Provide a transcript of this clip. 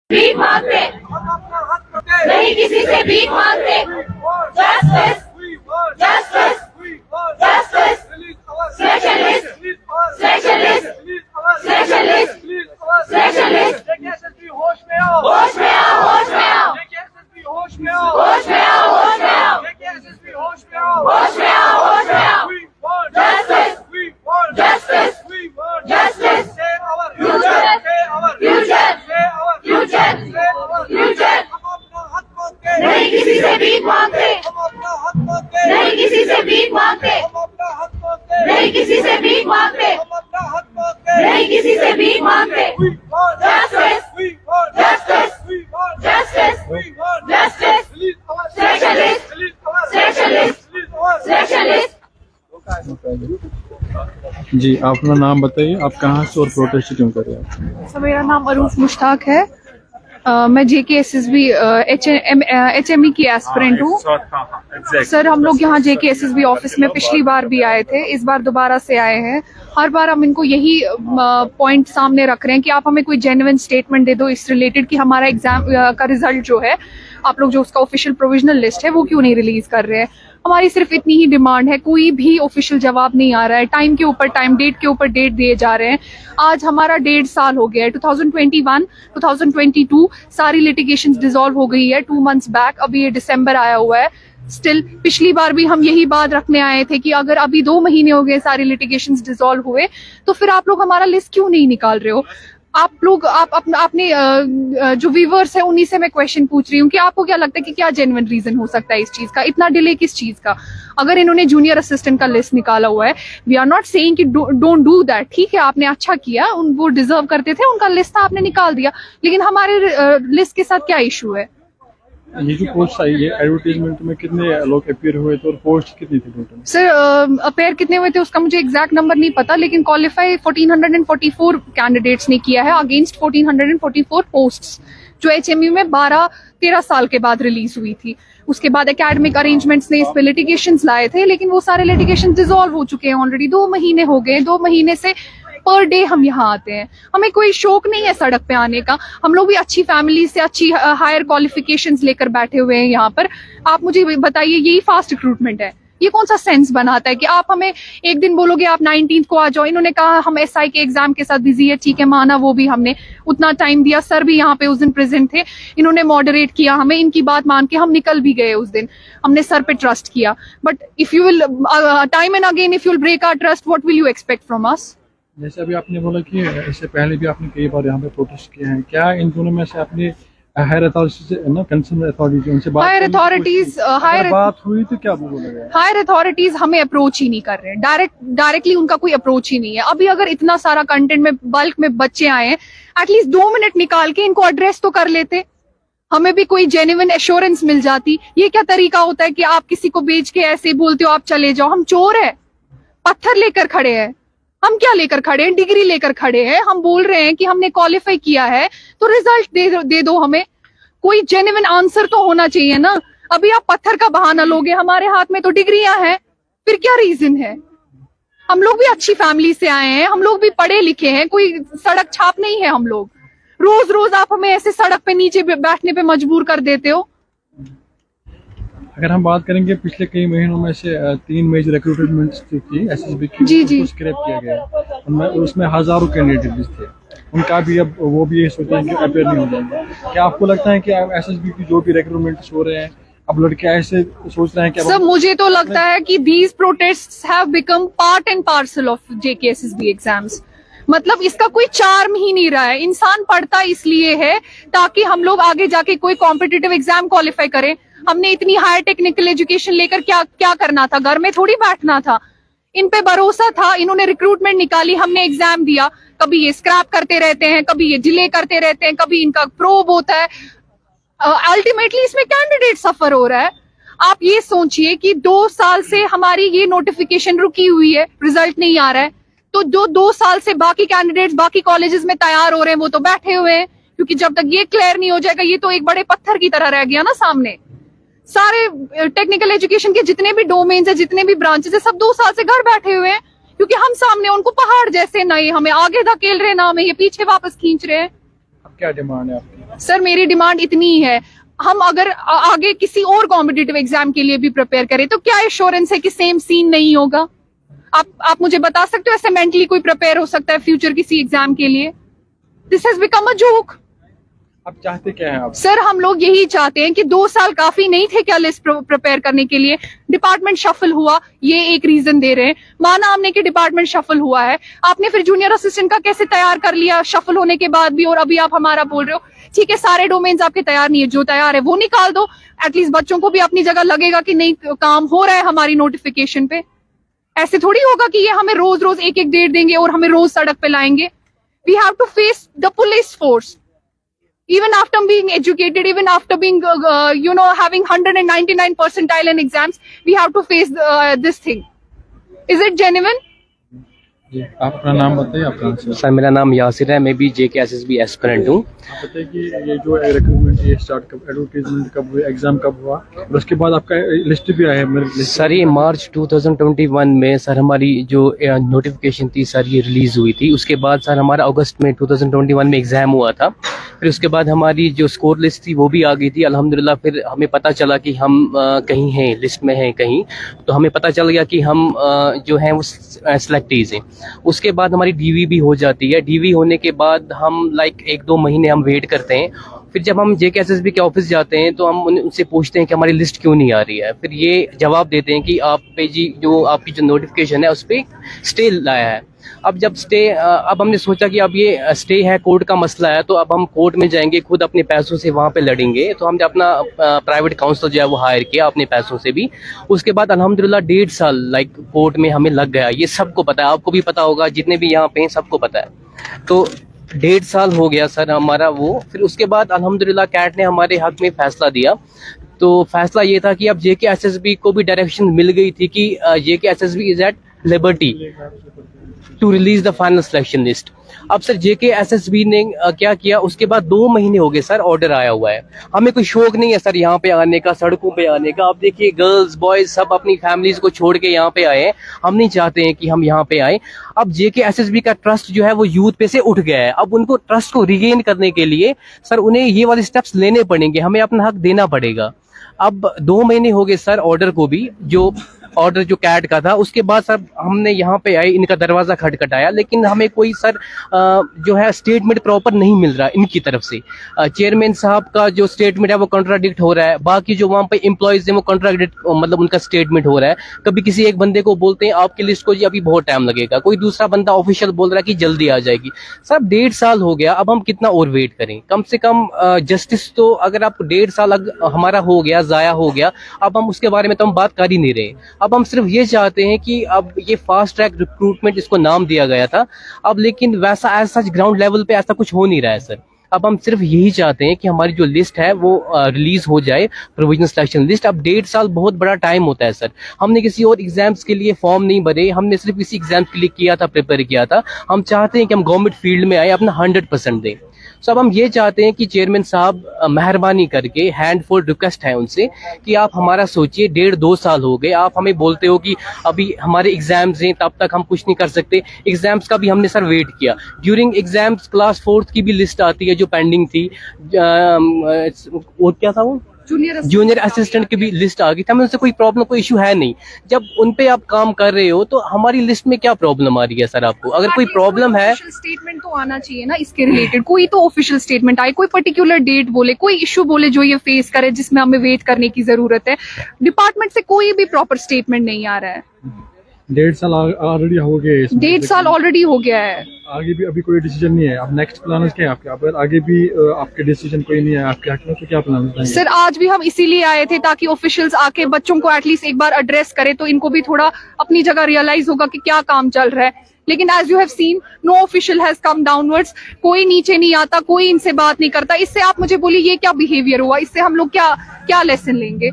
भीख मांगते, हम अपना हक मांगते, नहीं किसी से भीख मांगते। Justice, justice, justice, specialist, specialist, specialist, specialist. होश में आओ, होश में आओ, होश में आओ, होश में आओ, होश में आओ, होश में आओ, होश में आओ, होश में आओ, होश में आओ। Justice, justice, justice, future, future, future, future। नहीं किसी से भीख मांगते, नहीं किसी से भीख मांगते, नहीं किसी से भीख मांगते, नहीं किसी से भीख मांगते। Justice, justice, justice, justice, specialist, specialist, specialist। जी, आप अपना नाम बताइए, आप कहाँ से और प्रोटेस्ट क्यों कर रहे हैं? सर, मेरा नाम अरूफ मुश्ताक है। मैं JKSSB HME की एस्पिरेंट हूँ। सर, हम लोग यहाँ JKSSB ऑफिस में पिछली बार भी आए थे, इस बार दोबारा से आए हैं। हर बार हम इनको यही पॉइंट सामने रख रहे हैं कि आप हमें कोई जेन्युइन स्टेटमेंट दे दो इस रिलेटेड कि हमारा एग्जाम का रिजल्ट जो है, आप लोग जो उसका ऑफिशियल प्रोविजनल लिस्ट है वो क्यों नहीं रिलीज कर रहे हैं। हमारी सिर्फ इतनी ही डिमांड है, कोई भी ऑफिशियल जवाब नहीं आ रहा है। टाइम के ऊपर टाइम, डेट के ऊपर डेट दिए जा रहे हैं। आज हमारा 1.5 साल हो गया है। 2021, 2022 सारी लिटिगेशंस डिसॉल्व हो गई है 2 मंथ्स बैक। अभी ये दिसंबर आया हुआ है। स्टिल पिछली बार भी हम यही बात रखने आए थे कि अगर अभी 2 महीने हो गए सारी लिटिगेशंस डिसॉल्व हुए, तो फिर आप लोग हमारा लिस्ट क्यों नहीं निकाल रहे हो। आप लोग अपने जो व्यूअर्स है उन्हीं से मैं क्वेश्चन पूछ रही हूँ कि आपको क्या लगता है कि क्या जेन्युइन रीजन हो सकता है इस चीज का, इतना डिले किस चीज का। अगर इन्होंने जूनियर असिस्टेंट का लिस्ट निकाला हुआ है, वी आर नॉट सेइंग कि डोंट डू दैट, ठीक है, आपने अच्छा किया, वो डिजर्व करते थे, उनका लिस्ट था, आपने निकाल दिया, लेकिन हमारे लिस्ट के साथ क्या इशू है। ये जो पोस्ट आई है, एडवर्टाइजमेंट में कितने लोग अपीयर हुए थे और पोस्ट कितनी थी टोटल? सर, अपीयर कितने हुए थे उसका मुझे एग्जैक्ट नंबर नहीं पता, लेकिन क्वालिफाई 1444 कैंडिडेट्स ने किया है अगेंस्ट 1444 पोस्ट्स जो HME में 12-13 साल के बाद रिलीज हुई थी। उसके बाद एकेडमिक अरेंजमेंट्स ने इस पे लिटिगेशंस लाए थे, लेकिन वो सारे लिटिगेशन डिसॉल्व हो चुके हैं ऑलरेडी। 2 महीने हो गए, 2 महीने से पर डे हम यहाँ आते हैं। हमें कोई शौक नहीं है सड़क पे आने का। हम लोग भी अच्छी फैमिली से अच्छी हायर क्वालिफिकेशंस लेकर बैठे हुए हैं यहाँ पर। आप मुझे बताइए, यही फास्ट रिक्रूटमेंट है? ये कौन सा सेंस बनाता है कि आप हमें एक दिन बोलोगे आप 19 को आ जाओ। इन्होंने कहा हम SI के एग्जाम के साथ बिजी है, ठीक है, माना, वो भी हमने उतना टाइम दिया। सर भी यहाँ पे उस दिन प्रेजेंट थे, इन्होंने मॉडरेट किया, हमें इनकी बात मान के हम निकल भी गए उस दिन। हमने सर पे ट्रस्ट किया, but if you will time and again if you will break our trust, what will you expect from us. जैसे अभी आपने बोला कि इससे पहले भी आपने कई बार यहाँ पे प्रोटेस्ट किए हैं, क्या इन दोनों में से आपने हायर अथॉरिटी से ना कंसर्न अथॉरिटी उनसे बात हायर अथॉरिटीज बात हुई तो क्या वो बोला गया? हायर अथॉरिटीज हमें अप्रोच ही नहीं कर रहे हैं, डायरेक्टली उनका कोई अप्रोच ही नहीं है। अभी अगर इतना सारा कंटेंट में बल्क में बच्चे आए हैं, एटलीस्ट 2 मिनट निकाल के इनको एड्रेस तो कर लेते, हमें भी कोई जेन्युइन एश्योरेंस मिल जाती। ये क्या तरीका होता है कि आप किसी को बेच के ऐसे बोलते हो आप चले जाओ। हम चोर है? पत्थर लेकर खड़े हैं हम? क्या लेकर खड़े हैं? डिग्री लेकर खड़े हैं। हम बोल रहे हैं कि हमने क्वालिफाई किया है तो रिजल्ट दे दो हमें। कोई जेन्युइन आंसर तो होना चाहिए ना। अभी आप पत्थर का बहाना लोगे, हमारे हाथ में तो डिग्रियां हैं, फिर क्या रीजन है। हम लोग भी अच्छी फैमिली से आए हैं, हम लोग भी पढ़े लिखे हैं, कोई सड़क छाप नहीं है हम लोग। रोज रोज आप हमें ऐसे सड़क पे नीचे बैठने पे मजबूर कर देते हो। अगर हम बात करेंगे पिछले कई महीनों में से 3 मेजर रिक्रूटमेंट्स जो थी SSB की, जी स्क्रैप किया गया। उसमें हजारों कैंडिडेट थे, उनका भी अब वो भी ये सोच रहे हैं कि अपीयर नहीं हो जाएंगे। क्या आपको लगता है कि SSB की जो भी रिक्रूटमेंट हो रहे हैं, अब लड़के ऐसे सोच रहे हैं कि सर, मुझे तो लगता है कि these protests have become part and parcel of JKSSB exams। मतलब इसका कोई चार्म ही नहीं रहा है। इंसान पढ़ता इसलिए है ताकि हम लोग आगे जाके कोई कॉम्पिटिटिव एग्जाम क्वालिफाई करें। हमने इतनी हायर टेक्निकल एजुकेशन लेकर क्या करना था? घर में थोड़ी बैठना था। इन पे भरोसा था, इन्होंने रिक्रूटमेंट निकाली, हमने एग्जाम दिया। कभी ये स्क्रैप करते रहते हैं, कभी ये डिले करते रहते हैं, कभी इनका प्रोब होता है। अल्टीमेटली इसमें कैंडिडेट सफर हो रहा है। आप ये सोचिए कि 2 साल से हमारी ये नोटिफिकेशन रुकी हुई है, रिजल्ट नहीं आ रहा है, तो जो 2 साल से बाकी कैंडिडेट्स बाकी कॉलेजेस में तैयार हो रहे हैं वो तो बैठे हुए हैं, क्योंकि जब तक ये क्लियर नहीं हो जाएगा ये तो एक बड़े पत्थर की तरह रह गया ना सामने। सारे टेक्निकल एजुकेशन के जितने भी डोमेन्स है, जितने भी ब्रांचेस है, सब 2 साल से घर बैठे हुए हैं, क्योंकि हम सामने उनको पहाड़ जैसे, नहीं हमें आगे धकेल रहे, ना हमें ये पीछे वापस खींच रहे हैं। क्या डिमांड है आपकी? सर मेरी डिमांड इतनी ही है, हम अगर आगे किसी और कॉम्पिटिटिव एग्जाम के लिए भी प्रिपेयर करें तो क्या एश्योरेंस है कि सेम सीन नहीं होगा? आप मुझे बता सकते हो ऐसे मेंटली कोई प्रिपेयर हो सकता है फ्यूचर किसी एग्जाम के लिए? This has become a joke. आप चाहते क्या हैं आप? सर हम लोग यही चाहते हैं कि 2 साल काफी नहीं थे क्या लिस्ट प्रिपेयर करने के लिए? डिपार्टमेंट शफल हुआ, ये एक रीजन दे रहे हैं। माना हमने कि डिपार्टमेंट शफल हुआ है, आपने फिर जूनियर असिस्टेंट का कैसे तैयार कर लिया शफल होने के बाद भी, और अभी आप हमारा बोल रहे हो? ठीक है सारे डोमेन्स आपके तैयार नहीं है, जो तैयार है वो निकाल दो, एटलीस्ट बच्चों को भी अपनी जगह लगेगा कि नहीं काम हो रहा है हमारी नोटिफिकेशन पे। ऐसे थोड़ी होगा कि ये हमें रोज रोज एक एक डेट देंगे और हमें रोज सड़क पे लाएंगे। We have to face the police force even after being educated, even after being having 199 percentile in exams, we have to face this thing. Is it genuine? जी, आप अपना नाम बताइए, आप कहाँ से? सर मेरा नाम यासिर है, मैं भी JKSSB एस्पिरेंट हूँ। आप बताइए कि ये जो रिक्रूटमेंट ये स्टार्ट कब, एडवर्टाइजमेंट कब हुआ, एग्जाम कब हुआ, और उसके बाद आपका लिस्ट भी आया है मेरे लिस्ट? सर ये मार्च 2021 में सर हमारी जो नोटिफिकेशन थी सर ये रिलीज़ हुई थी। उसके बाद सर हमारा अगस्त में 2021 में एग्ज़ाम हुआ था। फिर उसके बाद हमारी जो स्कोर लिस्ट थी वो भी आ गई थी अल्हम्दुलिल्लाह। फिर हमें पता चला कि हम कहीं हैं, लिस्ट में हैं कहीं, तो हमें पता चल गया कि हम जो हैं वो सिलेक्टीज हैं। उसके बाद हमारी DV भी हो जाती है। DV होने के बाद हम 1-2 महीने हम वेट करते हैं। फिर जब हम JKSSB के ऑफिस जाते हैं तो हम उनसे पूछते हैं कि हमारी लिस्ट क्यों नहीं आ रही है। फिर ये जवाब देते हैं कि आप पे जी जो आपकी जो नोटिफिकेशन है उस पर स्टे लाया है। अब जब स्टे, अब हमने सोचा कि अब ये स्टे है, कोर्ट का मसला है, तो अब हम कोर्ट में जाएंगे, खुद अपने पैसों से वहाँ पे लड़ेंगे। तो हमने अपना प्राइवेट काउंसलर जो है वो हायर किया अपने पैसों से भी। उसके बाद अल्हम्दुलिल्लाह 1.5 साल कोर्ट में हमें लग गया। ये सबको पता है, आपको भी पता होगा, जितने भी यहाँ पे हैं सबको पता है। तो 1.5 साल हो गया सर हमारा वो। फिर उसके बाद अल्हम्दुलिल्लाह कैट ने हमारे हक में फैसला दिया। तो फैसला ये था कि अब JKSSB को भी डायरेक्शन मिल गई थी कि JKSSB is at liberty to release the final selection list. अब सर JKSSB ने क्या किया, उसके बाद 2 महीने हो गए सर, ऑर्डर आया हुआ है। हमें कोई शौक नहीं है सर यहाँ पे आने का, सड़कों पे आने का। आप देखिए गर्ल्स बॉयज सब अपनी फैमिलीज को छोड़ के यहाँ पे आए हैं। हम नहीं चाहते हैं कि हम यहाँ पे आए। अब JKSSB का ट्रस्ट जो है वो यूथ पे से उठ गया है। अब उनको ट्रस्ट को रिगेन करने के लिए सर उन्हें ये वाले स्टेप्स लेने पड़ेंगे, हमें अपना हक देना पड़ेगा। अब 2 महीने हो गए सर ऑर्डर को भी, जो ऑर्डर जो कैट का था। उसके बाद सर हमने यहाँ पे आए, इनका दरवाजा खटखटाया, लेकिन हमें कोई सर जो है स्टेटमेंट प्रॉपर नहीं मिल रहा इनकी तरफ से। चेयरमैन साहब का जो स्टेटमेंट है वो कॉन्ट्राडिक्ट हो रहा है, बाकी जो वहाँ पे एम्प्लॉयज हैं वो कॉन्ट्राडिक्ट, मतलब उनका स्टेटमेंट हो रहा है। कभी किसी एक बंदे को बोलते हैं आपकी लिस्ट को जी अभी बहुत टाइम लगेगा, कोई दूसरा बंदा ऑफिशियल बोल रहा है कि जल्दी आ जाएगी। सर 1.5 साल हो गया, अब हम कितना और वेट करें? कम से कम जस्टिस तो, अगर आप 1.5 साल हमारा हो गया, जाया हो गया, अब हम उसके बारे में तो हम बात कर ही नहीं रहे। अब हम सिर्फ ये चाहते हैं कि अब ये फास्ट ट्रैक रिक्रूटमेंट इसको नाम दिया गया था, अब लेकिन वैसा एज सच ग्राउंड लेवल पे ऐसा कुछ हो नहीं रहा है सर। अब हम सिर्फ यही चाहते हैं कि हमारी जो लिस्ट है वो रिलीज हो जाए, प्रोविजनल सिलेक्शन लिस्ट। अब 1.5 साल बहुत बड़ा टाइम होता है सर। हमने किसी और एग्जाम्स के लिए फॉर्म नहीं भरे, हमने सिर्फ किसी एग्जाम के लिए किया था, प्रिपेयर किया था। हम चाहते हैं कि हम गवर्नमेंट फील्ड में आए, अपना 100% दें। सो अब हम ये चाहते हैं कि चेयरमैन साहब मेहरबानी करके, हैंडफुल रिक्वेस्ट है उनसे कि आप हमारा सोचिए। 1.5-2 साल हो गए, आप हमें बोलते हो कि अभी हमारे एग्जाम्स हैं, तब तक हम कुछ नहीं कर सकते। एग्जाम्स का भी हमने सर वेट किया। ड्यूरिंग एग्जाम्स क्लास 4th की भी लिस्ट आती है जो पेंडिंग थी, वो क्या था वो जूनियर असिस्टेंट की भी लिस्ट आ गई थी। हमें उनसे कोई प्रॉब्लम, कोई इशू है नहीं। जब उन पे आप काम कर रहे हो तो हमारी लिस्ट में क्या प्रॉब्लम आ रही है सर? आपको अगर कोई प्रॉब्लम है, स्टेटमेंट तो आना चाहिए ना इसके रिलेटेड, कोई तो ऑफिशियल स्टेटमेंट आए, कोई पर्टिकुलर डेट बोले, कोई इशू बोले जो ये फेस करे, जिसमें हमें वेट करने की जरूरत है। डिपार्टमेंट से कोई भी प्रॉपर स्टेटमेंट नहीं आ रहा है। 1.5 साल ऑलरेडी हो गए। 1.5 साल ऑलरेडी हो गया है। आगे भी अभी कोई डिसीजन नहीं है। अब नेक्स्ट प्लान क्या है आपके? अगर आगे भी आपके डिसीजन कोई नहीं है आपके हक में, तो क्या प्लान है? सर आज भी हम इसीलिए आए थे ताकि ऑफिशियल्स आके बच्चों को एटलीस्ट एक बार एड्रेस करे, तो इनको भी थोड़ा अपनी जगह रियलाइज होगा कि क्या काम चल रहा है। लेकिन as you have seen, no official has come downwards. कोई नीचे नहीं आता, कोई इनसे बात नहीं करता। इससे आप मुझे बोलिए ये क्या बिहेवियर हुआ? इससे हम लोग क्या लेसन लेंगे?